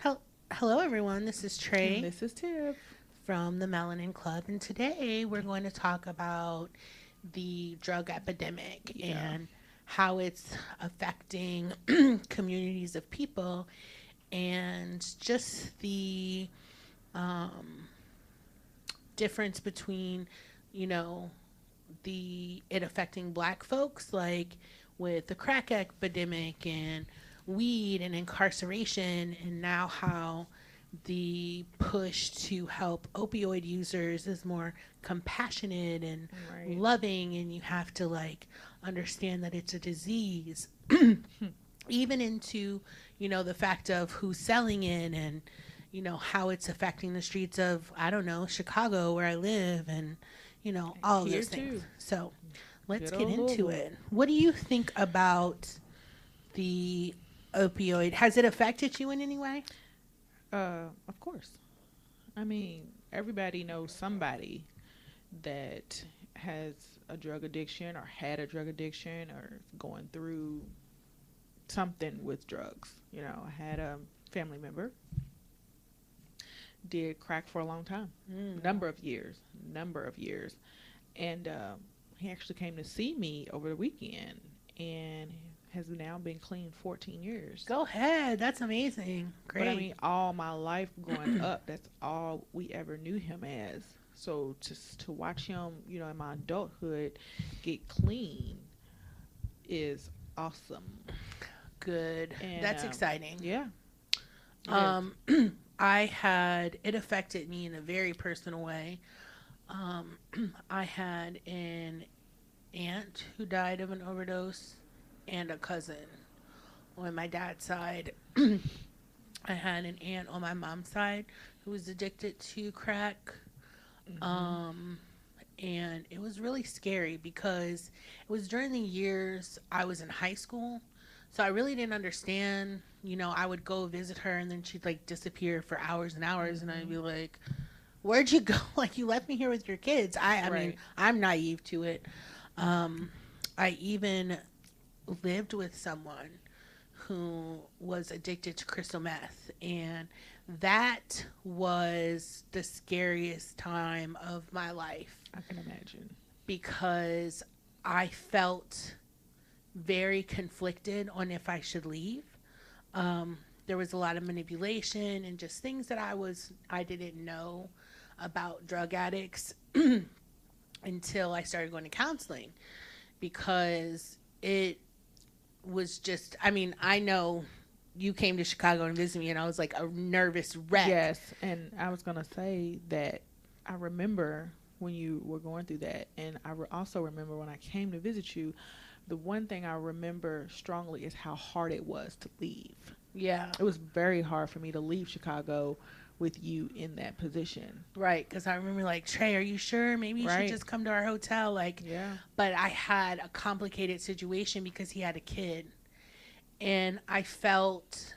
Hel- Hello, everyone. This is And Trey this is Tiff. from the Melanin Club, and today we're going to talk about the drug epidemic Yeah. and how it's affecting communities of people, and just the um, difference between, you know, the it affecting Black folks, like with the crack epidemic and weed and incarceration, and now how the push to help opioid users is more compassionate and Right. loving, and you have to like understand that it's a disease. Even into, the fact of who's selling it, and how it's affecting the streets of, I don't know, Chicago where I live, and all of Here those things. too. So let's Good get old into Louisville. it. What do you think about the opioid? Has it affected you in any way? Of course. I mean, everybody knows somebody that has a drug addiction or had a drug addiction or is going through something with drugs. I had a family member did crack for a long time, Mm. number of years, and he actually came to see me over the weekend and has now been clean 14 years. Go ahead. That's amazing. But I Great. mean, all my life growing up, that's all we ever knew him as. So just to watch him, in my adulthood get clean is awesome. Good. And That's exciting. yeah, it is. Um, it affected me in a very personal way. Um, I had an aunt who died of an overdose and a cousin on my dad's side. I had an aunt on my mom's side who was addicted to crack. Mhm. Um, and it was really scary because it was during the years I was in high school. So I really didn't understand. I would go visit her, and then she'd like disappear for hours and hours, and I'd Mhm. be like, "Where'd you go? Like, you left me here with your kids." I mean, Right. I'm naive to it. Um, I even lived with someone who was addicted to crystal meth, and that was the scariest time of my life I can imagine. because I felt very conflicted on if I should leave. There was a lot of manipulation and just things that I didn't know about drug addicts until I started going to counseling, because it was just, I mean, I know you came to Chicago and visited me, and I was like a nervous wreck. Yes, and I was gonna say that I remember when you were going through that, and also remember when I came to visit you. The one thing I remember strongly is how hard it was to leave. Yeah, It was very hard for me to leave Chicago with you in that position. right. Because I remember like, Trey, are you sure? Maybe you should Right? just come to our hotel. Like, Yeah. but I had a complicated situation because he had a kid, and I felt,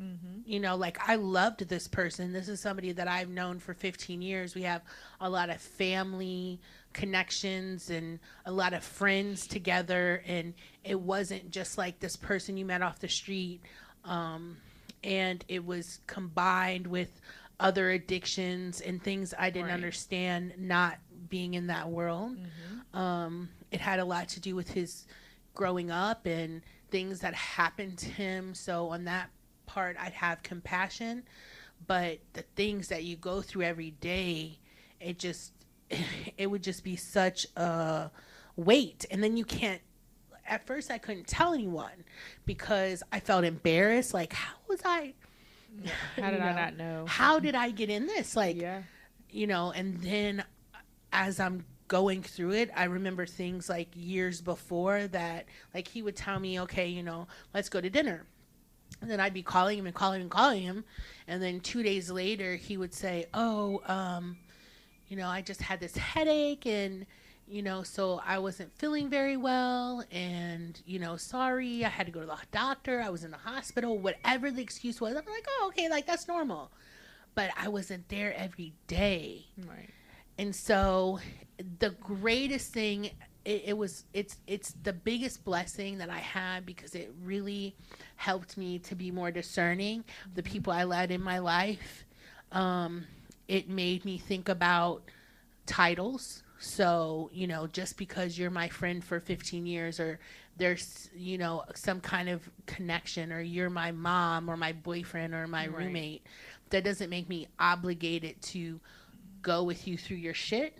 Mhm. like I loved this person. This is somebody that I've known for 15 years. We have a lot of family connections and a lot of friends together. And it wasn't just like this person you met off the street. Um, and it was combined with other addictions and things I didn't Right. understand, not being in that world. Mhm. It had a lot to do with his growing up and things that happened to him. So on that part, I'd have compassion. But the things that you go through every day, it just, it would just be such a weight. And then you can't, at first, I couldn't tell anyone because I felt embarrassed. Like, how was I, Yeah. How you did I know, not know? how did I get in this? Like, Yeah. and then as I'm going through it, I remember things like years before that, like he would tell me, okay, let's go to dinner. And then I'd be calling him and calling him and calling him. And then 2 days later, he would say, oh, I just had this headache, and, so I wasn't feeling very well. And, sorry, I had to go to the doctor. I was in the hospital, whatever the excuse was. I'm like, oh, okay, like that's normal. But I wasn't there every day. Right. And so the greatest thing it's the biggest blessing that I had, because it really helped me to be more discerning of the Mm-hmm. people I let in my life. Um, it made me think about titles. So, just because you're my friend for 15 years, or there's, some kind of connection, or you're my mom or my boyfriend or my Right. roommate, that doesn't make me obligated to go with you through your shit.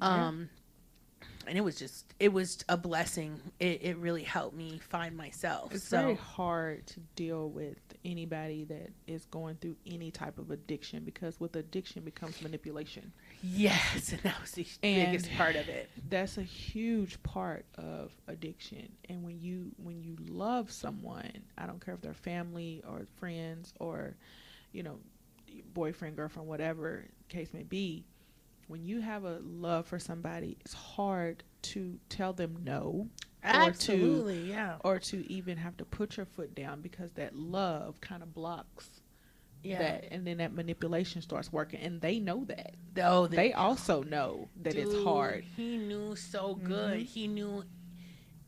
Yeah. Um, and it was a blessing. It really helped me find myself. It's very So, hard to deal with anybody that is going through any type of addiction, because with addiction becomes manipulation. yes, and that was the And biggest part of it. that's a huge part of addiction. And when you love someone, I don't care if they're family or friends or, you know, boyfriend, girlfriend, whatever case may be, when you have a love for somebody, it's hard to tell them no, or to Absolutely, yeah. even have to put your foot down, because that love kind of blocks Yeah. that, and then that manipulation starts working, and they know that. Oh, They also know that it's dude, hard. he knew so good. Mhm. He knew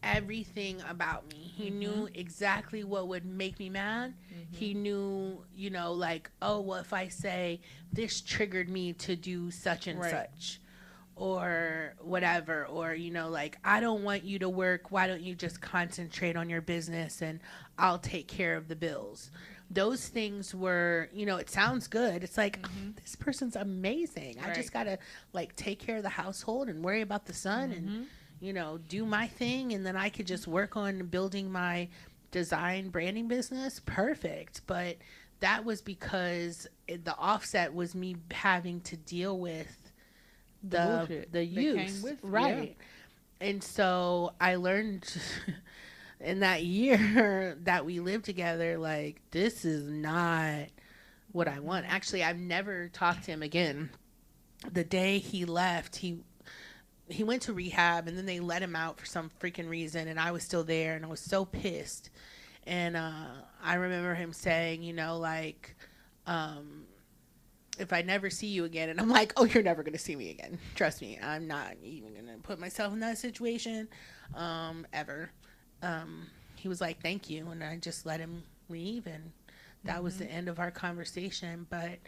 everything about me. He Mhm. knew exactly what would make me mad. He Mhm. knew, like, oh, well, if I say this triggered me to do such and Right. such, or whatever, or, like, I don't want you to work. Why don't you just concentrate on your business and I'll take care of the bills? Those things were, it sounds good. It's like, Mhm. this person's amazing. I Right. just got to, like, take care of the household and worry about the son and, Mhm. do my thing, and then I could just work on building my design branding business. Perfect. But that was because the offset was me having to deal with The the bullshit the that came use, with, yeah. right? And so I learned in that year that we lived together, like, this is not what I want. Mhm. Actually, I've never talked to him again. The day he left, he went to rehab, and then they let him out for some freaking reason, and I was still there, and I was so pissed. And I remember him saying, like, um, if I never see you again, and I'm like, oh, you're never gonna see me again, trust me, I'm not even gonna put myself in that situation, ever. He was like, thank you, and I just let him leave, and that was Mhm. the end of our conversation. But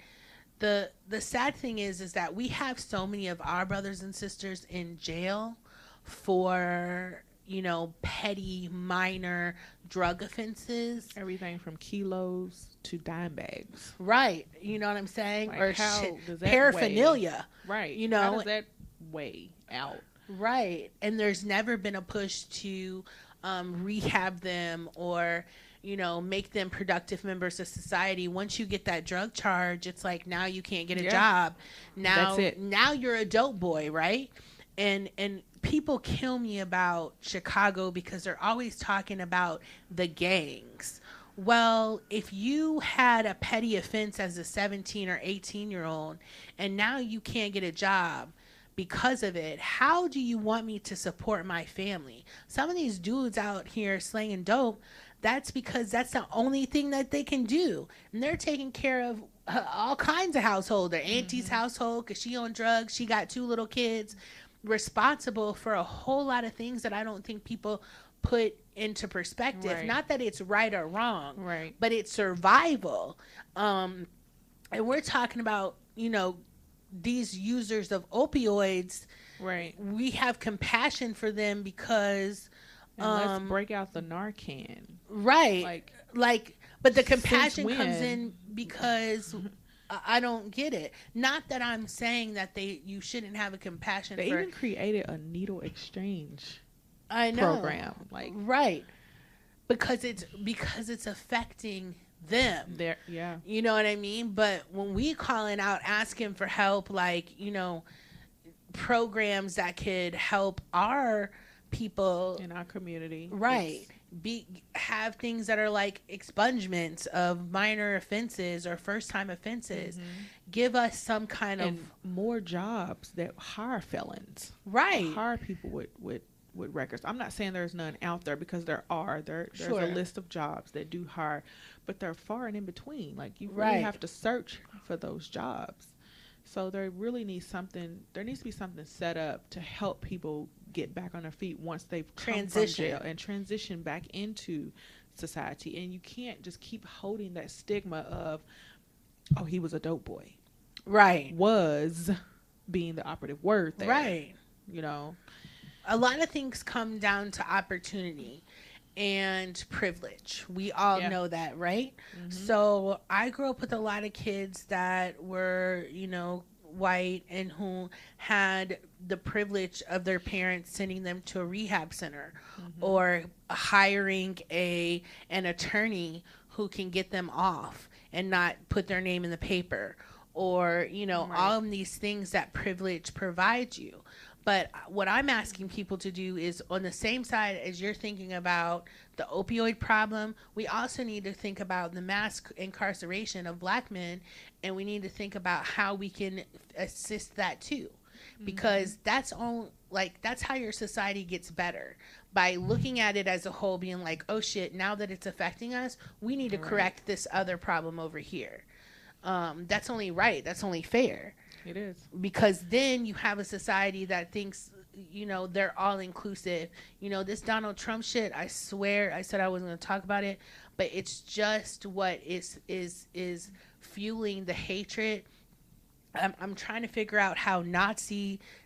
the sad thing is that we have so many of our brothers and sisters in jail for, petty minor drug offenses. Everything from kilos to dime bags. Right, you know what I'm saying? Like, Or shit, how does that weigh? paraphernalia, Right. you How know. does that weigh out? Right. And there's never been a push to rehab them, or, make them productive members of society. Once you get that drug charge, it's like, now you can't get a Yeah. job. That's Now, it. now you're a dope boy, right? And people kill me about Chicago because they're always talking about the gangs. Well, if you had a petty offense as a 17 or 18-year-old, and now you can't get a job because of it, how do you want me to support my family? Some of these dudes out here slanging dope, that's because that's the only thing that they can do. And they're taking care of all kinds of household. Their auntie's Mhm. household, because she on drugs, she got 2 little kids, responsible for a whole lot of things that I don't think people put into perspective. Right. Not that it's right or wrong, Right. but it's survival. And we're talking about, these users of opioids. Right. We have compassion for them because, And let's break out the Narcan. right, Like, like, but the since compassion comes when? in because I don't get it. Not that I'm saying that you shouldn't have a compassion They for. even created a needle exchange I know, program. Like, right, because it's affecting them. there, yeah, You know what I mean? But when we calling out asking for help, like, programs that could help our people, in our community, right, it's have things that are like expungements of minor offenses or first time offenses. mhm. Give us some kind of, And more jobs that hire felons, right, hire people with records. I'm not saying there's none out there, because there are. There's sure, a list of jobs that do hire, but they're far and in between. Like, you really right, have to search for those jobs. So there really needs something. There needs to be something set up to help people get back on their feet once they've come from Transition. jail and transition back into society. And you can't just keep holding that stigma of, oh, he was a dope boy. Right. Was being the operative word there. Right. You know? A lot of things come down to opportunity and privilege. We all know that, right? Mm-hmm. So I grew up with a lot of kids that were, you know, white and who had the privilege of their parents sending them to a rehab center or hiring an attorney who can get them off and not put their name in the paper, or, you know, all of these things that privilege provides you. But what I'm asking people to do is, on the same side as you're thinking about the opioid problem, we also need to think about the mass incarceration of black men, and we need to think about how we can assist that too. Because that's how your society gets better, by looking at it as a whole, being like, oh shit, now that it's affecting us, we need to correct this other problem over here. That's only right. That's only fair. It is. Because then you have a society that thinks, you know, they're all inclusive. You know, this Donald Trump shit, I swear I said I wasn't going to talk about it, but it's just what is fueling the hatred. I'm trying to figure out how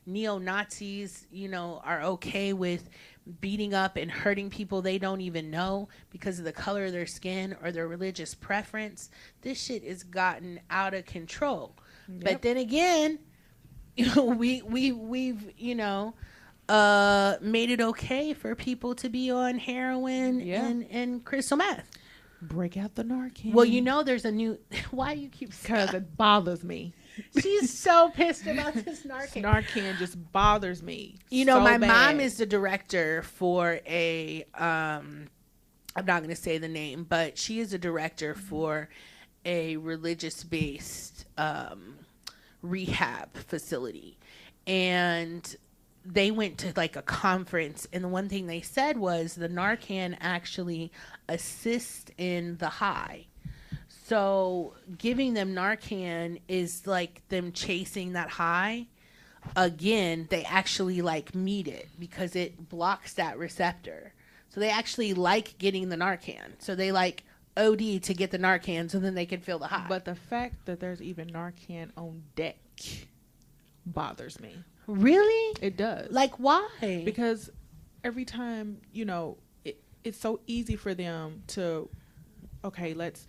neo-Nazis, you know, are okay with beating up and hurting people they don't even know because of the color of their skin or their religious preference. This shit has gotten out of control. Yep. But then again, you know, we've you know, made it okay for people to be on heroin and crystal meth. Break out the Narcan. Well, you know, there's a new. Why you keep? Because it bothers me. She's so pissed about this Narcan. Narcan just bothers me. You know, so my bad. mom is the director for a. I'm not going to say the name, but she is a director for a religious-based rehab facility, and they went to like a conference, and the one thing they said was the Narcan actually assists in the high. So giving them Narcan is like them chasing that high. Again, they actually like meet it because it blocks that receptor. So they actually like getting the Narcan. So they like OD to get the Narcan so then they can feel the high. But the fact that there's even Narcan on deck bothers me. Really? It does. Like, why? Because every time, you know, it's so easy for them to, okay, let's,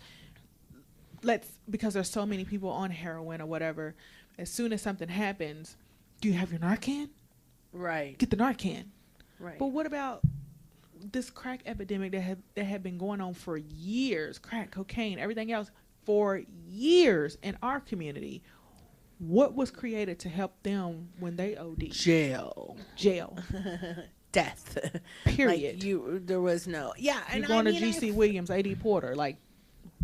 because there's so many people on heroin or whatever, as soon as something happens, do you have your Narcan? Right. Get the Narcan. Right. But what about this crack epidemic that had been going on for years, crack, cocaine, everything else, for years in our community? What was created to help them when they OD? Jail. Death. Period. Like there was no. Yeah. You're going to G.C. Williams, A.D. Porter, like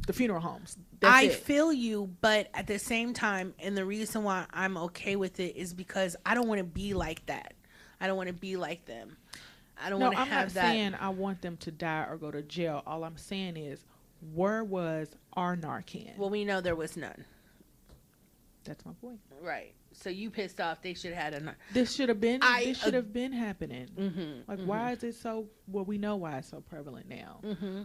the funeral homes. I feel you, but at the same time, and the reason why I'm okay with it is because I don't want to be like that. I don't want to be like them. I don't want to have that. I'm not saying I want them to die or go to jail. All I'm saying is, where was our Narcan? Well, we know there was none. That's my point. Right. So you pissed off. They should have had a. This should have been. This should have been happening. Mm-hmm, like, why is it so? Well, we know why it's so prevalent now. Mm-hmm.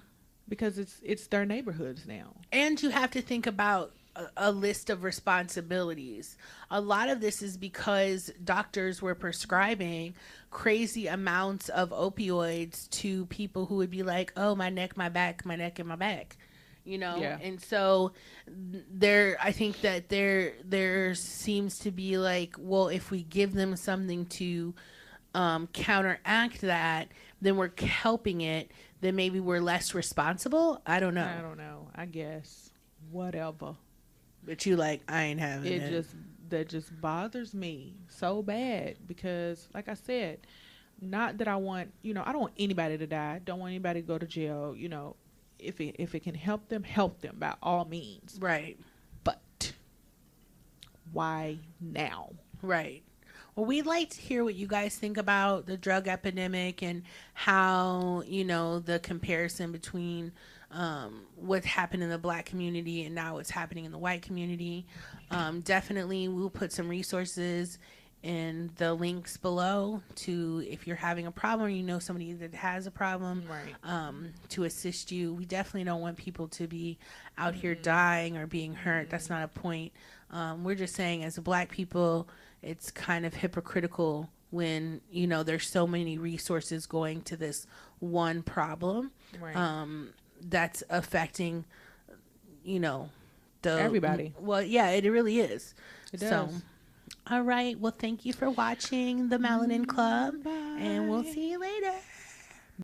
Because it's their neighborhoods now. And you have to think about a list of responsibilities. A lot of this is because doctors were prescribing crazy amounts of opioids to people who would be like, oh, my neck, my back, my neck, and my back. You know, and so I think that there seems to be like, well, if we give them something to counteract that, then we're helping it. Then maybe we're less responsible. I don't know. I guess whatever. But you like, I ain't having it. That just bothers me so bad because, like I said, not that I want, you know, I don't want anybody to die. Don't want anybody to go to jail. You know, if it can help them by all means. Right. But why now? Right. Well, we'd like to hear what you guys think about the drug epidemic and how, you know, the comparison between what happened in the black community and now what's happening in the white community. Definitely, we'll put some resources in the links below to, if you're having a problem or you know somebody that has a problem, Right. to assist you. We definitely don't want people to be out here dying or being hurt. That's not a point. We're just saying, as a black people, it's kind of hypocritical when, you know, there's so many resources going to this one problem, Right. that's affecting, you know, the Everybody. well, yeah, it really is. It So, does. all right. Well, thank you for watching the Melanin Club, Bye. and we'll see you later.